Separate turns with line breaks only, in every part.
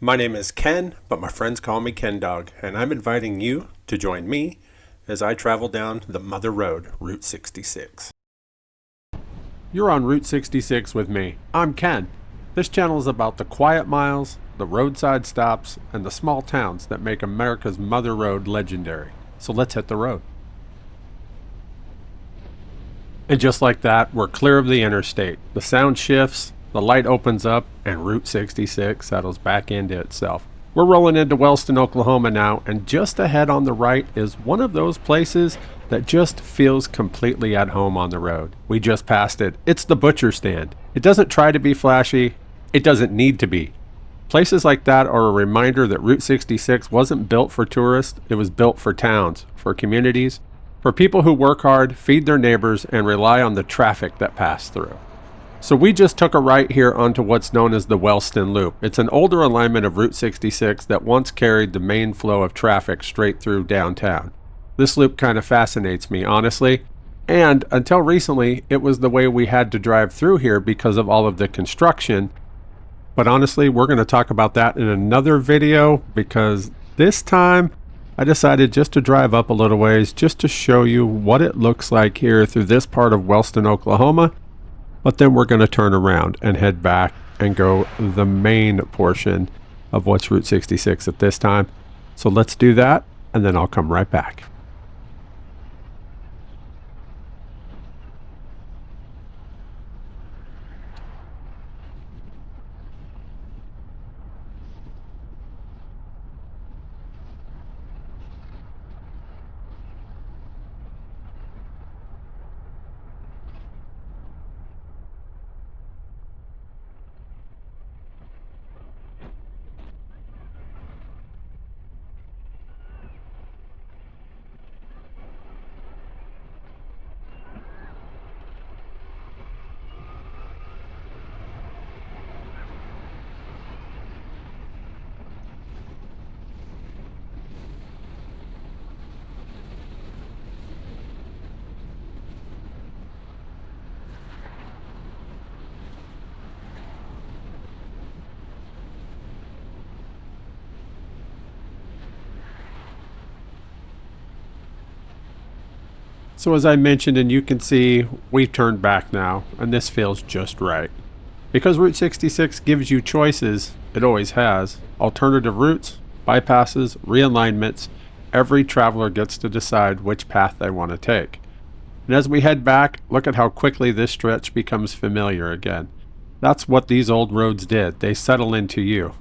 My name is Ken, but my friends call me Ken Dog, and I'm inviting you to join me as I travel down the Mother Road, Route 66.
You're on Route 66 with me. I'm Ken. This channel is about the quiet miles, the roadside stops, and the small towns that make America's Mother Road legendary. So let's hit the road. And just like that, we're clear of the interstate. The sound shifts, the light opens up, and Route 66 settles back into itself. We're rolling into Wellston, Oklahoma now, and just ahead on the right is one of those places that just feels completely at home on the road. We just passed it. It's the butcher stand. It doesn't try to be flashy. It doesn't need to be. Places like that are a reminder that Route 66 wasn't built for tourists. It was built for towns, for communities, for people who work hard, feed their neighbors, and rely on the traffic that pass through. So we just took a right here onto what's known as the Wellston Loop. It's an older alignment of Route 66 that once carried the main flow of traffic straight through downtown. This loop kind of fascinates me, honestly. And until recently, it was the way we had to drive through here because of all of the construction. But honestly, we're going to talk about that in another video because this time I decided just to drive up a little ways just to show you what it looks like here through this part of Wellston, Oklahoma. But then we're going to turn around and head back and go the main portion of what's Route 66 at this time. So let's do that, and then I'll come right back. So as I mentioned, and you can see, we've turned back now, and this feels just right. Because Route 66 gives you choices, it always has, alternative routes, bypasses, realignments, every traveler gets to decide which path they want to take. And as we head back, look at how quickly this stretch becomes familiar again. That's what these old roads did, they settle into you.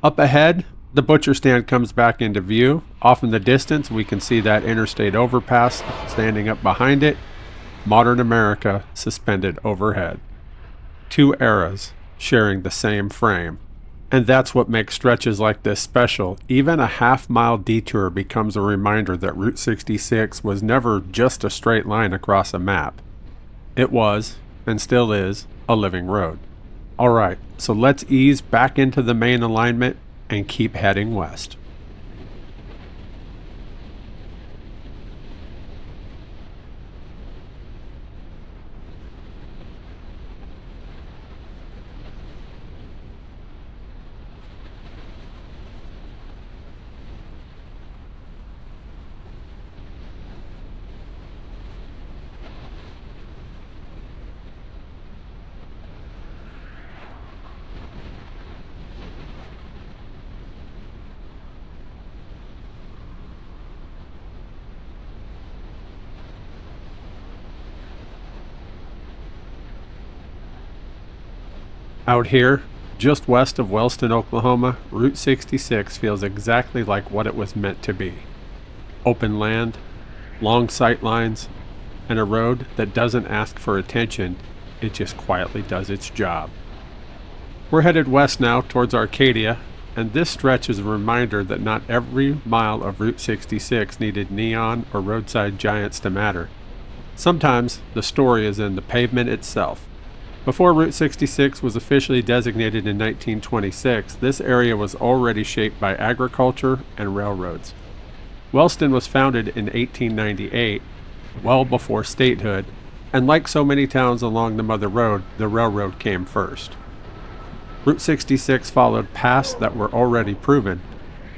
Up ahead, the butcher stand comes back into view. Off in the distance, we can see that interstate overpass standing up behind it. Modern America suspended overhead. Two eras sharing the same frame. And that's what makes stretches like this special. Even a half-mile detour becomes a reminder that Route 66 was never just a straight line across a map. It was, and still is, a living road. Alright, so let's ease back into the main alignment and keep heading west. Out here, just west of Wellston, Oklahoma, Route 66 feels exactly like what it was meant to be. Open land, long sight lines, and a road that doesn't ask for attention, it just quietly does its job. We're headed west now towards Arcadia, and this stretch is a reminder that not every mile of Route 66 needed neon or roadside giants to matter. Sometimes the story is in the pavement itself. Before Route 66 was officially designated in 1926, this area was already shaped by agriculture and railroads. Wellston was founded in 1898, well before statehood, and like so many towns along the Mother Road, the railroad came first. Route 66 followed paths that were already proven,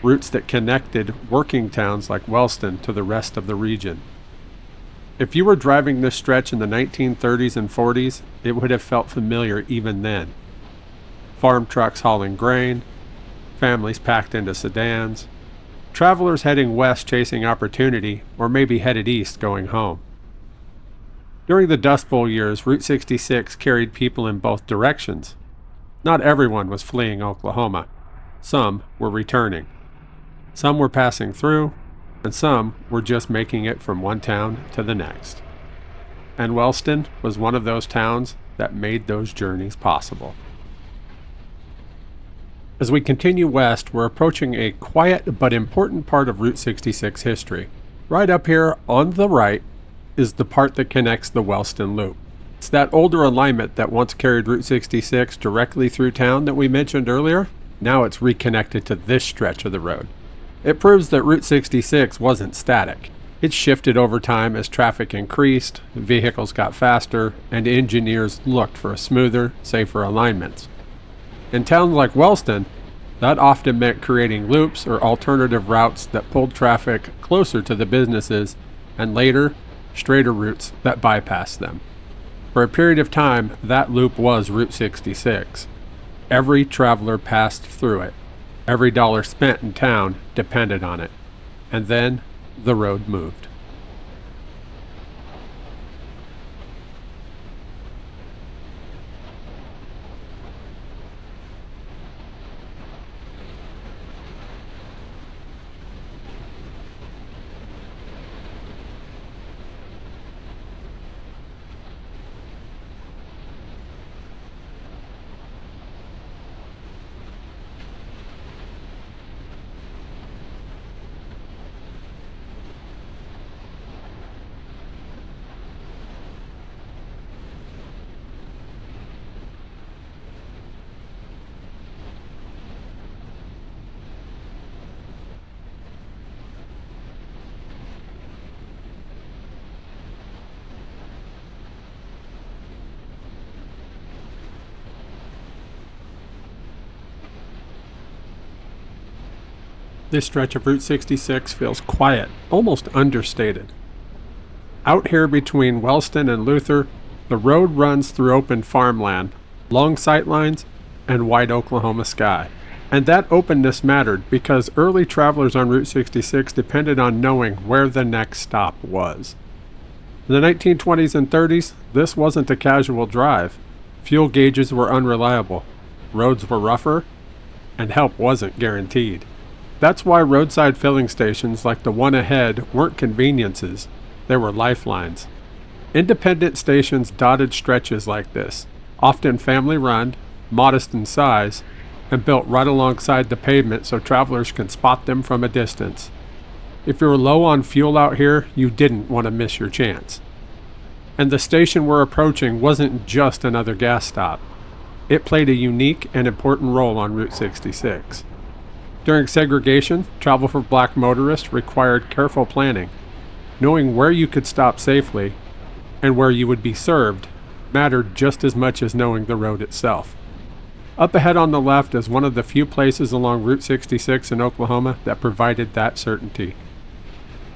routes that connected working towns like Wellston to the rest of the region. If you were driving this stretch in the 1930s and 40s, it would have felt familiar even then. Farm trucks hauling grain, families packed into sedans, travelers heading west chasing opportunity, or maybe headed east going home. During the Dust Bowl years, Route 66 carried people in both directions. Not everyone was fleeing Oklahoma. Some were returning. Some were passing through, and some were just making it from one town to the next. And Wellston was one of those towns that made those journeys possible. As we continue west, we're approaching a quiet but important part of Route 66 history. Right up here on the right is the part that connects the Wellston Loop. It's that older alignment that once carried Route 66 directly through town that we mentioned earlier. Now it's reconnected to this stretch of the road. It proves that Route 66 wasn't static. It shifted over time as traffic increased, vehicles got faster, and engineers looked for smoother, safer alignments. In towns like Wellston, that often meant creating loops or alternative routes that pulled traffic closer to the businesses, and later, straighter routes that bypassed them. For a period of time, that loop was Route 66. Every traveler passed through it. Every dollar spent in town depended on it. And then the road moved. This stretch of Route 66 feels quiet, almost understated. Out here between Wellston and Luther, the road runs through open farmland, long sightlines, and wide Oklahoma sky. And that openness mattered because early travelers on Route 66 depended on knowing where the next stop was. In the 1920s and 30s, this wasn't a casual drive. Fuel gauges were unreliable, roads were rougher, and help wasn't guaranteed. That's why roadside filling stations like the one ahead weren't conveniences, they were lifelines. Independent stations dotted stretches like this, often family-run, modest in size, and built right alongside the pavement so travelers can spot them from a distance. If you were low on fuel out here, you didn't want to miss your chance. And the station we're approaching wasn't just another gas stop. It played a unique and important role on Route 66. During segregation, travel for black motorists required careful planning. Knowing where you could stop safely and where you would be served mattered just as much as knowing the road itself. Up ahead on the left is one of the few places along Route 66 in Oklahoma that provided that certainty.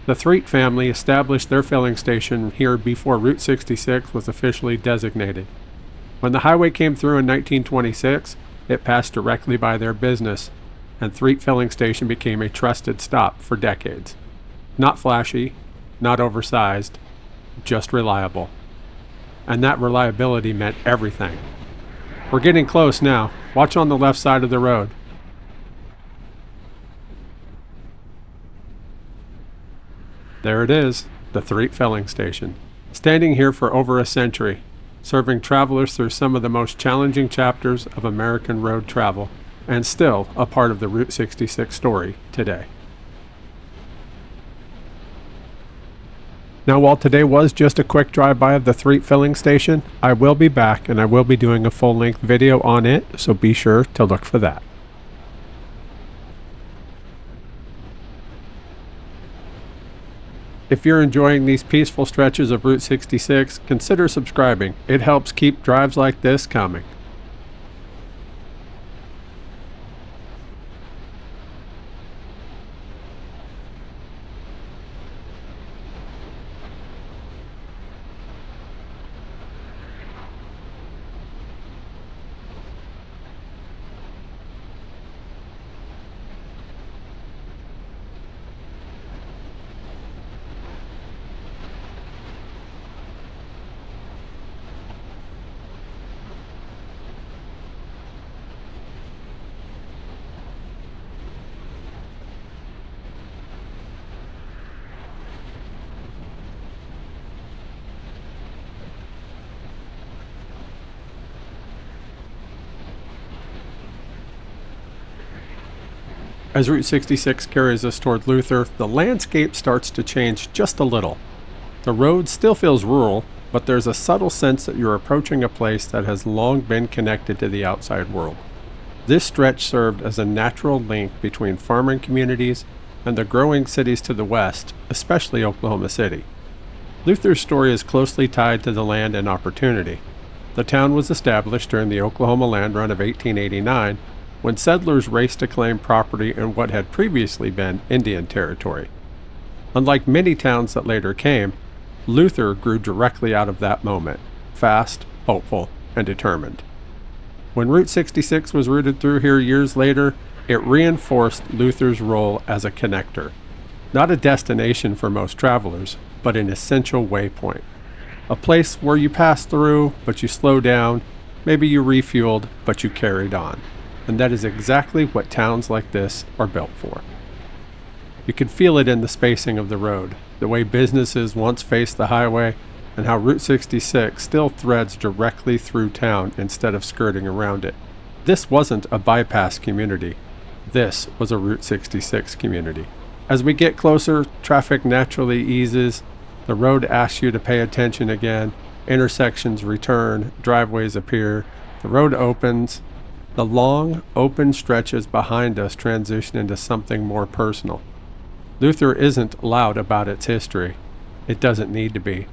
The Threet family established their filling station here before Route 66 was officially designated. When the highway came through in 1926, it passed directly by their business, and Threet Filling Station became a trusted stop for decades. Not flashy, not oversized, just reliable. And that reliability meant everything. We're getting close now. Watch on the left side of the road. There it is, the Threet Filling Station. Standing here for over a century, serving travelers through some of the most challenging chapters of American road travel, and still a part of the Route 66 story today. Now, while today was just a quick drive-by of the Threet Filling Station, I will be back and I will be doing a full-length video on it, so be sure to look for that. If you're enjoying these peaceful stretches of Route 66, consider subscribing. It helps keep drives like this coming. As Route 66 carries us toward Luther, the landscape starts to change just a little. The road still feels rural, but there's a subtle sense that you're approaching a place that has long been connected to the outside world. This stretch served as a natural link between farming communities and the growing cities to the west, especially Oklahoma City. Luther's story is closely tied to the land and opportunity. The town was established during the Oklahoma Land Run of 1889, when settlers raced to claim property in what had previously been Indian territory. Unlike many towns that later came, Luther grew directly out of that moment, fast, hopeful, and determined. When Route 66 was routed through here years later, it reinforced Luther's role as a connector. Not a destination for most travelers, but an essential waypoint. A place where you passed through, but you slowed down, maybe you refueled, but you carried on. And that is exactly what towns like this are built for. You can feel it in the spacing of the road, the way businesses once faced the highway, and how Route 66 still threads directly through town instead of skirting around it. This wasn't a bypass community. This was a Route 66 community. As we get closer, traffic naturally eases. The road asks you to pay attention again. Intersections return. Driveways appear. The road opens. The long, open stretches behind us transition into something more personal. Luther isn't loud about its history. It doesn't need to be.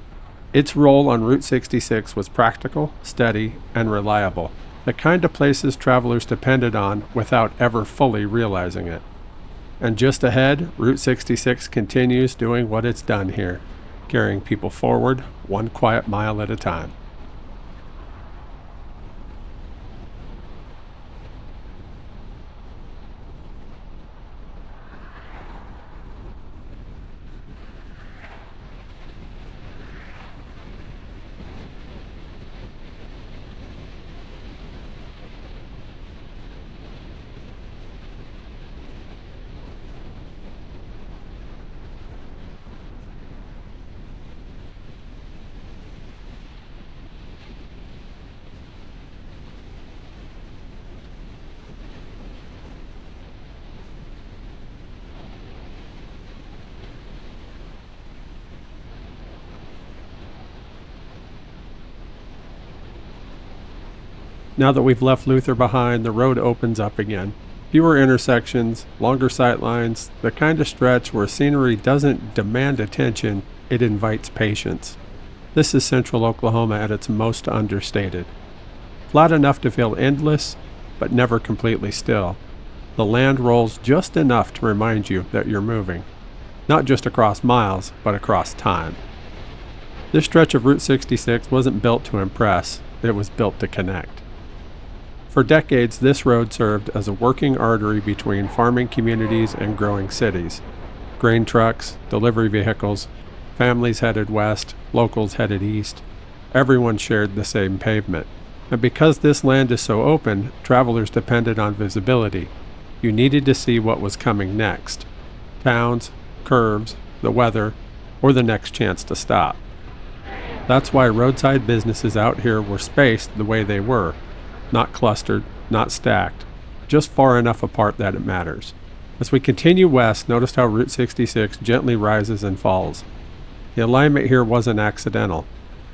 Its role on Route 66 was practical, steady, and reliable, the kind of places travelers depended on without ever fully realizing it. And just ahead, Route 66 continues doing what it's done here, carrying people forward one quiet mile at a time. Now that we've left Luther behind, the road opens up again. Fewer intersections, longer sightlines, the kind of stretch where scenery doesn't demand attention, it invites patience. This is central Oklahoma at its most understated. Flat enough to feel endless, but never completely still. The land rolls just enough to remind you that you're moving. Not just across miles, but across time. This stretch of Route 66 wasn't built to impress, it was built to connect. For decades, this road served as a working artery between farming communities and growing cities. Grain trucks, delivery vehicles, families headed west, locals headed east. Everyone shared the same pavement. And because this land is so open, travelers depended on visibility. You needed to see what was coming next. Towns, curves, the weather, or the next chance to stop. That's why roadside businesses out here were spaced the way they were. Not clustered, not stacked, just far enough apart that it matters. As we continue west, notice how Route 66 gently rises and falls. The alignment here wasn't accidental.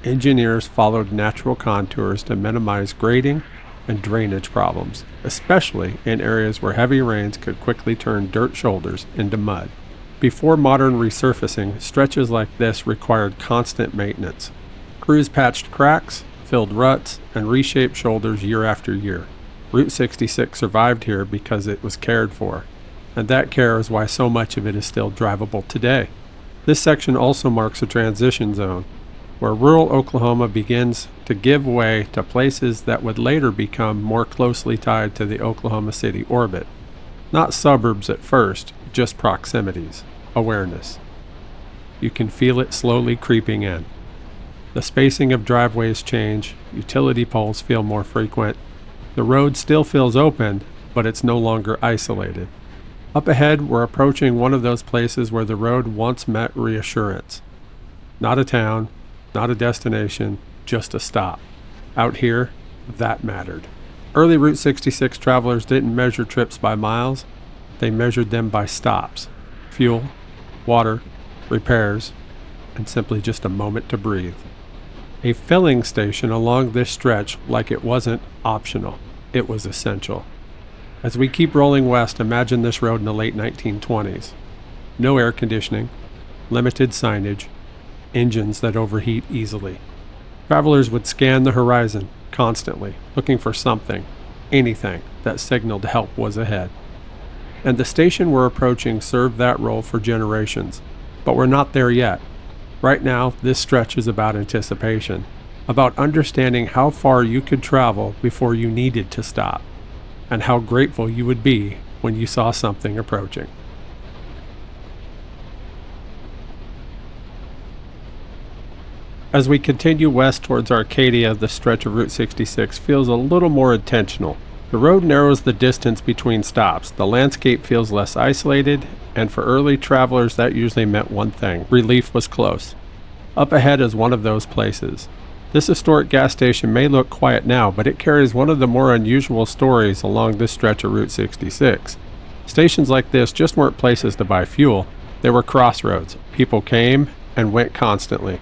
Engineers followed natural contours to minimize grading and drainage problems, especially in areas where heavy rains could quickly turn dirt shoulders into mud. Before modern resurfacing, stretches like this required constant maintenance. Crews patched cracks, filled ruts, and reshaped shoulders year after year. Route 66 survived here because it was cared for, and that care is why so much of it is still drivable today. This section also marks a transition zone, where rural Oklahoma begins to give way to places that would later become more closely tied to the Oklahoma City orbit. Not suburbs at first, just proximities, awareness. You can feel it slowly creeping in. The spacing of driveways change, utility poles feel more frequent. The road still feels open, but it's no longer isolated. Up ahead, we're approaching one of those places where the road once meant reassurance. Not a town, not a destination, just a stop. Out here, that mattered. Early Route 66 travelers didn't measure trips by miles, they measured them by stops, fuel, water, repairs, and simply just a moment to breathe. A filling station along this stretch, like it wasn't optional, it was essential. As we keep rolling west, imagine this road in the late 1920s. No air conditioning, limited signage, engines that overheat easily. Travelers would scan the horizon constantly, looking for something, anything, that signaled help was ahead. And the station we're approaching served that role for generations. But we're not there yet. Right now, this stretch is about anticipation, about understanding how far you could travel before you needed to stop, and how grateful you would be when you saw something approaching. As we continue west towards Arcadia, the stretch of Route 66 feels a little more intentional. The road narrows the distance between stops. The landscape feels less isolated, and for early travelers that usually meant one thing: relief was close. Up ahead is one of those places. This historic gas station may look quiet now, but it carries one of the more unusual stories along this stretch of Route 66. Stations like this just weren't places to buy fuel. They were crossroads. People came and went constantly.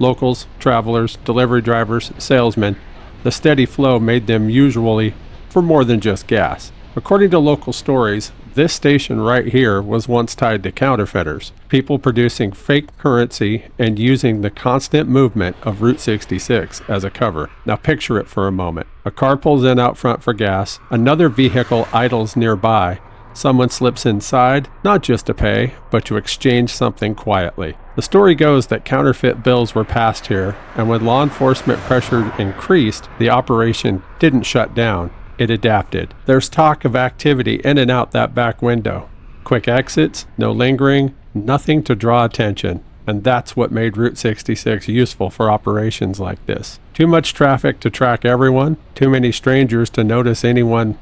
Locals, travelers, delivery drivers, salesmen. The steady flow made them usually for more than just gas. According to local stories, this station right here was once tied to counterfeiters, people producing fake currency and using the constant movement of Route 66 as a cover. Now picture it for a moment. A car pulls in out front for gas, another vehicle idles nearby. Someone slips inside, not just to pay, but to exchange something quietly. The story goes that counterfeit bills were passed here, and when law enforcement pressure increased, the operation didn't shut down. It adapted. There's talk of activity in and out that back window. Quick exits, no lingering, nothing to draw attention. And that's what made Route 66 useful for operations like this. Too much traffic to track everyone, too many strangers to notice anyone,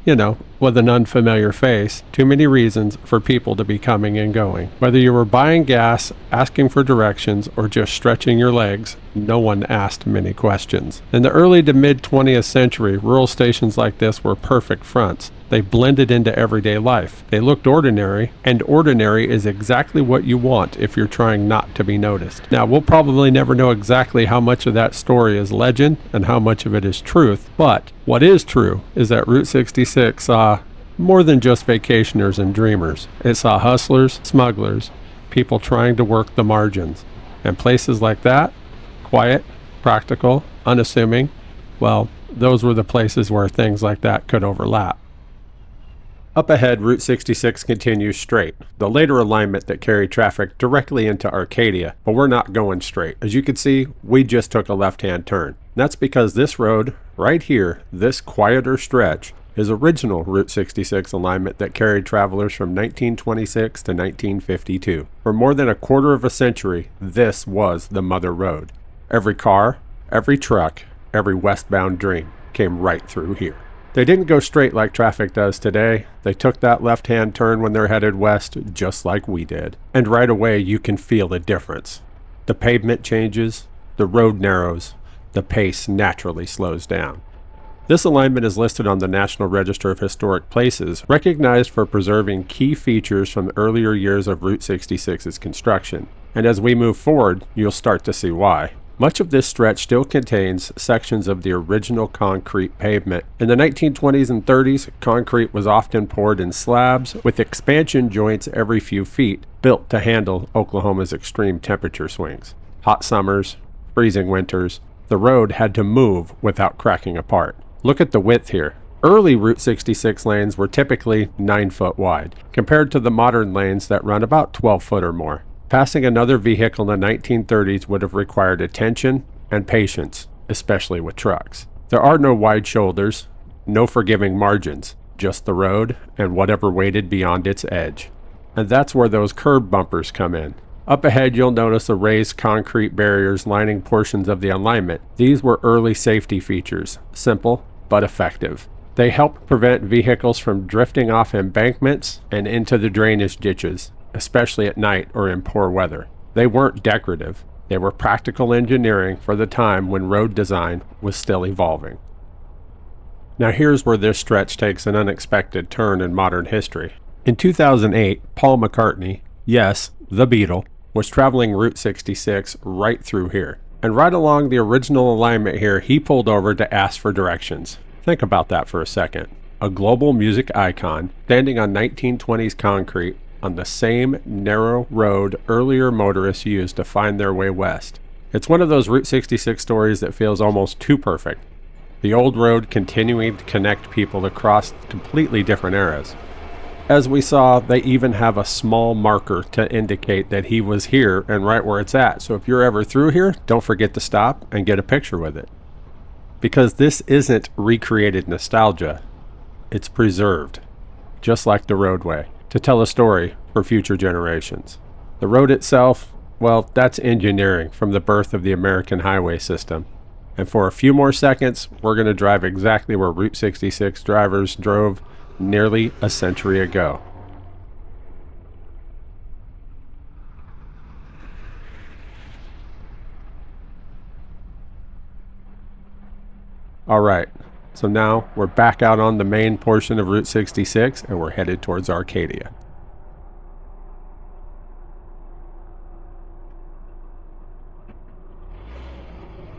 with an unfamiliar face, too many reasons for people to be coming and going. Whether you were buying gas, asking for directions, or just stretching your legs, no one asked many questions. In the early to mid 20th century, rural stations like this were perfect fronts. They blended into everyday life. They looked ordinary, and ordinary is exactly what you want if you're trying not to be noticed. Now, we'll probably never know exactly how much of that story is legend and how much of it is truth, but what is true is that Route 66 saw more than just vacationers and dreamers. It saw hustlers, smugglers, people trying to work the margins. And places like that, quiet, practical, unassuming, well, those were the places where things like that could overlap. Up ahead, Route 66 continues straight, the later alignment that carried traffic directly into Arcadia, but we're not going straight. As you can see, we just took a left-hand turn. That's because this road, right here, this quieter stretch, is original Route 66 alignment that carried travelers from 1926 to 1952. For more than a quarter of a century, this was the mother road. Every car, every truck, every westbound dream came right through here. They didn't go straight like traffic does today. They took that left-hand turn when they're headed west, just like we did. And right away, you can feel the difference. The pavement changes, the road narrows, the pace naturally slows down. This alignment is listed on the National Register of Historic Places, recognized for preserving key features from the earlier years of Route 66's construction. And as we move forward, you'll start to see why. Much of this stretch still contains sections of the original concrete pavement. In the 1920s and 30s, concrete was often poured in slabs with expansion joints every few feet, built to handle Oklahoma's extreme temperature swings. Hot summers, freezing winters, the road had to move without cracking apart. Look at the width here. Early Route 66 lanes were typically 9 foot wide, compared to the modern lanes that run about 12 foot or more. Passing another vehicle in the 1930s would have required attention and patience, especially with trucks. There are no wide shoulders, no forgiving margins, just the road and whatever waited beyond its edge. And that's where those curb bumpers come in. Up ahead, you'll notice the raised concrete barriers lining portions of the alignment. These were early safety features, simple but effective. They helped prevent vehicles from drifting off embankments and into the drainage ditches, especially at night or in poor weather. They weren't decorative. They were practical engineering for the time when road design was still evolving. Now here's where this stretch takes an unexpected turn in modern history. In 2008, Paul McCartney, yes, the Beatle, was traveling Route 66 right through here. And right along the original alignment here, he pulled over to ask for directions. Think about that for a second. A global music icon standing on 1920s concrete on the same narrow road earlier motorists used to find their way west. It's one of those Route 66 stories that feels almost too perfect. The old road continuing to connect people across completely different eras. As we saw, they even have a small marker to indicate that he was here and right where it's at. So if you're ever through here, don't forget to stop and get a picture with it. Because this isn't recreated nostalgia. It's preserved, just like the roadway, to tell a story for future generations. The road itself, well, that's engineering from the birth of the American highway system. And for a few more seconds, we're going to drive exactly where Route 66 drivers drove nearly a century ago. All right, so now we're back out on the main portion of Route 66 and we're headed towards Arcadia.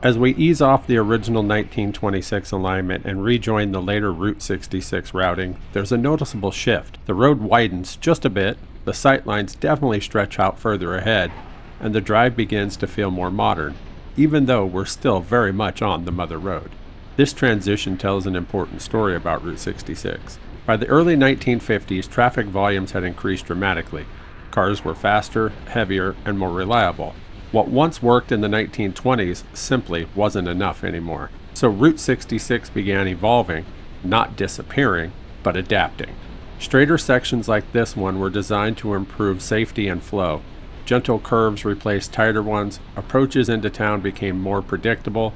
As we ease off the original 1926 alignment and rejoin the later Route 66 routing, there's a noticeable shift. The road widens just a bit, the sightlines definitely stretch out further ahead, and the drive begins to feel more modern, even though we're still very much on the mother road. This transition tells an important story about Route 66. By the early 1950s, traffic volumes had increased dramatically. Cars were faster, heavier, and more reliable. What once worked in the 1920s simply wasn't enough anymore. So Route 66 began evolving, not disappearing, but adapting. Straighter sections like this one were designed to improve safety and flow. Gentle curves replaced tighter ones, approaches into town became more predictable,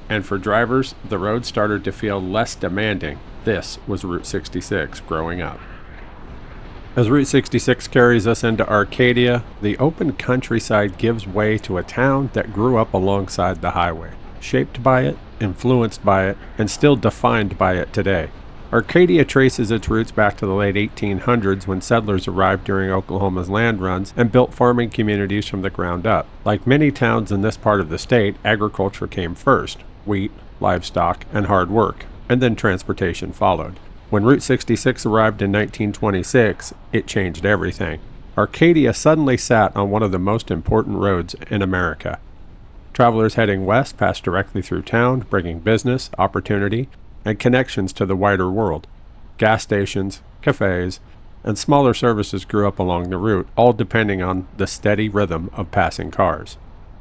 and for drivers, the road started to feel less demanding. This was Route 66 growing up. As Route 66 carries us into Arcadia, the open countryside gives way to a town that grew up alongside the highway, shaped by it, influenced by it, and still defined by it today. Arcadia traces its roots back to the late 1800s when settlers arrived during Oklahoma's land runs and built farming communities from the ground up. Like many towns in this part of the state, agriculture came first: wheat, livestock, and hard work, and then transportation followed. When Route 66 arrived in 1926, it changed everything. Arcadia suddenly sat on one of the most important roads in America. Travelers heading west passed directly through town, bringing business, opportunity, and connections to the wider world. Gas stations, cafes, and smaller services grew up along the route, all depending on the steady rhythm of passing cars.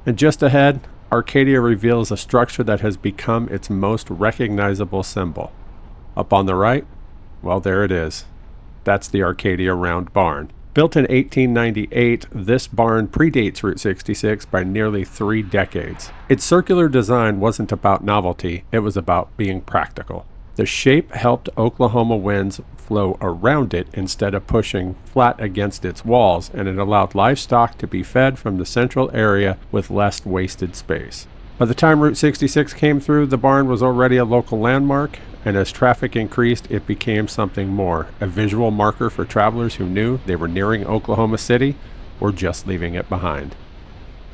And just ahead, Arcadia reveals a structure that has become its most recognizable symbol. Up on the right, well, there it is. That's the Arcadia Round Barn. Built in 1898, this barn predates Route 66 by nearly 3 decades. Its circular design wasn't about novelty, it was about being practical. The shape helped Oklahoma winds flow around it instead of pushing flat against its walls, and it allowed livestock to be fed from the central area with less wasted space. By the time Route 66 came through, the barn was already a local landmark, and as traffic increased, it became something more, a visual marker for travelers who knew they were nearing Oklahoma City or just leaving it behind.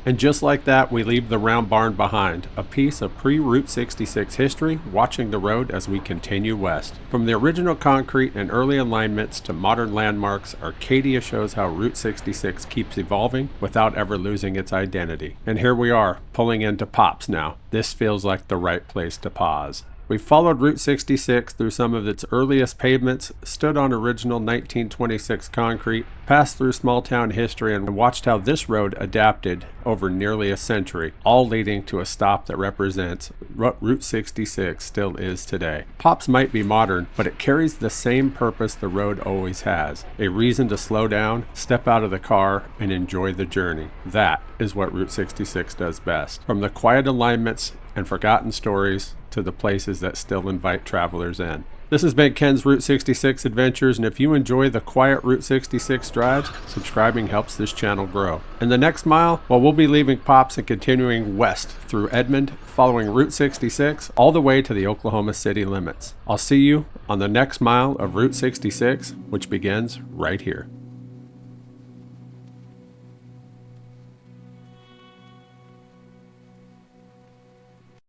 And just like that, we leave the round barn behind, a piece of pre-Route 66 history watching the road as we continue west. From the original concrete and early alignments to modern landmarks, Arcadia shows how Route 66 keeps evolving without ever losing its identity. And here we are, pulling into Pops now. This feels like the right place to pause. We followed Route 66 through some of its earliest pavements, stood on original 1926 concrete, passed through small-town history, and watched how this road adapted over nearly a century, all leading to a stop that represents what Route 66 still is today. Pops might be modern, but it carries the same purpose the road always has: a reason to slow down, step out of the car, and enjoy the journey. That is what Route 66 does best. From the quiet alignments and forgotten stories to the places that still invite travelers in. This has been Ken's Route 66 Adventures, and if you enjoy the quiet Route 66 drives, subscribing helps this channel grow. In the next mile, well, we'll be leaving Pops and continuing west through Edmond, following Route 66 all the way to the Oklahoma City limits. I'll see you on the next mile of Route 66, which begins right here.